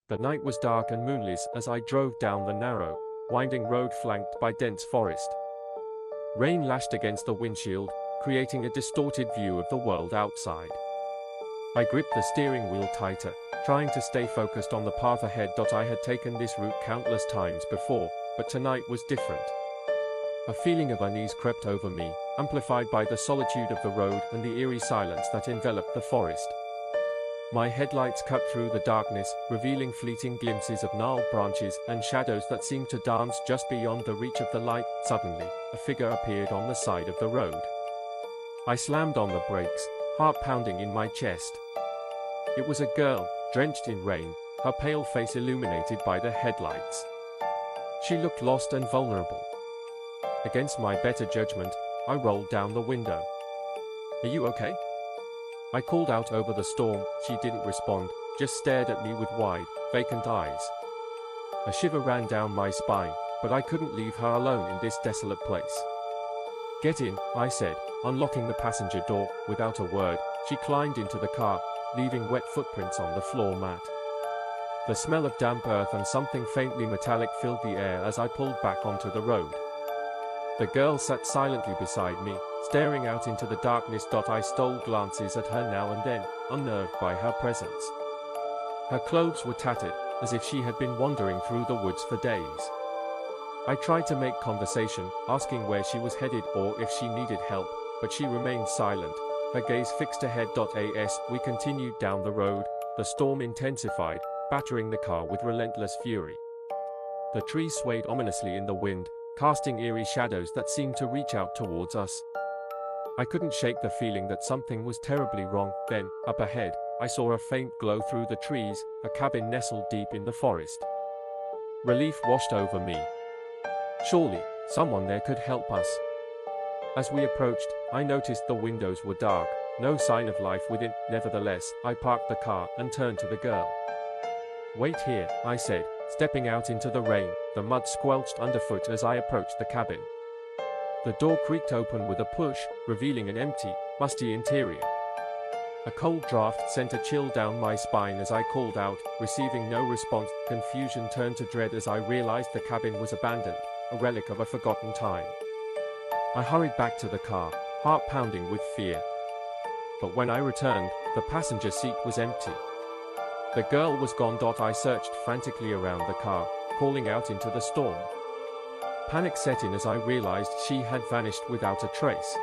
The night was dark and moonless as I drove down the narrow, winding road flanked by dense forest. Rain lashed against the windshield, creating a distorted view of the world outside. I gripped the steering wheel tighter, trying to stay focused on the path ahead. I had taken this route countless times before, but tonight was different. A feeling of unease crept over me, amplified by the solitude of the road and the eerie silence that enveloped the forest. My headlights cut through the darkness, revealing fleeting glimpses of gnarled branches and shadows that seemed to dance just beyond the reach of the light. Suddenly, a figure appeared on the side of the road. I slammed on the brakes, heart pounding in my chest. It was a girl, drenched in rain, her pale face illuminated by the headlights. She looked lost and vulnerable. Against my better judgment, I rolled down the window. "Are you okay?" I called out over the storm. She didn't respond, just stared at me with wide, vacant eyes. A shiver ran down my spine, but I couldn't leave her alone in this desolate place. "Get in," I said, unlocking the passenger door. Without a word, she climbed into the car, leaving wet footprints on the floor mat. The smell of damp earth and something faintly metallic filled the air as I pulled back onto the road. The girl sat silently beside me, staring out into the darkness. I stole glances at her now and then, unnerved by her presence. Her clothes were tattered, as if she had been wandering through the woods for days. I tried to make conversation, asking where she was headed or if she needed help, but she remained silent, her gaze fixed ahead. As we continued down the road, the storm intensified, battering the car with relentless fury. The trees swayed ominously in the wind, casting eerie shadows that seemed to reach out towards us. I couldn't shake the feeling that something was terribly wrong. Then, up ahead, I saw a faint glow through the trees, a cabin nestled deep in the forest. Relief washed over me. Surely, someone there could help us. As we approached, I noticed the windows were dark, no sign of life within. Nevertheless, I parked the car and turned to the girl. "Wait here," I said, stepping out into the rain, the mud squelched underfoot as I approached the cabin. The door creaked open with a push, revealing an empty, musty interior. A cold draft sent a chill down my spine as I called out, receiving no response. Confusion turned to dread as I realized the cabin was abandoned, a relic of a forgotten time. I hurried back to the car, heart pounding with fear. But when I returned, the passenger seat was empty. The girl was gone. I searched frantically around the car, calling out into the storm. Panic set in as I realized she had vanished without a trace.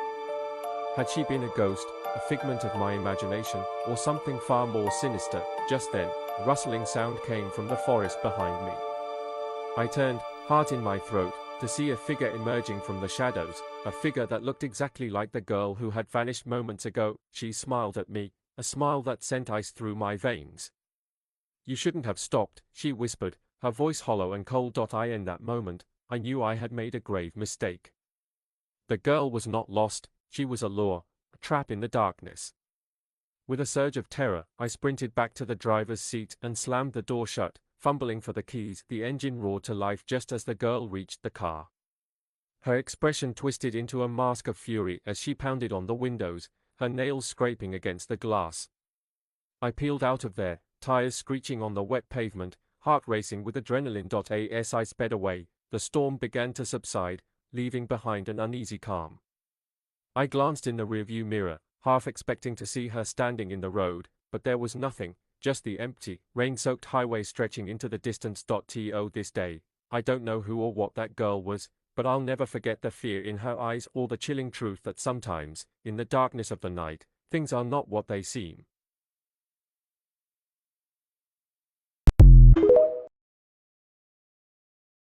Had she been a ghost, a figment of my imagination, or something far more sinister? Just then, a rustling sound came from the forest behind me. I turned, heart in my throat, to see a figure emerging from the shadows, a figure that looked exactly like the girl who had vanished moments ago. She smiled at me, a smile that sent ice through my veins. "You shouldn't have stopped," she whispered, her voice hollow and cold. In that moment, I knew I had made a grave mistake. The girl was not lost, she was a lure, a trap in the darkness. With a surge of terror, I sprinted back to the driver's seat and slammed the door shut, fumbling for the keys. The engine roared to life just as the girl reached the car. Her expression twisted into a mask of fury as she pounded on the windows, her nails scraping against the glass. I peeled out of there, tires screeching on the wet pavement, heart racing with adrenaline. As I sped away, the storm began to subside, leaving behind an uneasy calm. I glanced in the rearview mirror, half expecting to see her standing in the road, but there was nothing, just the empty, rain-soaked highway stretching into the distance. To this day, I don't know who or what that girl was, but I'll never forget the fear in her eyes or the chilling truth that sometimes, in the darkness of the night, things are not what they seem.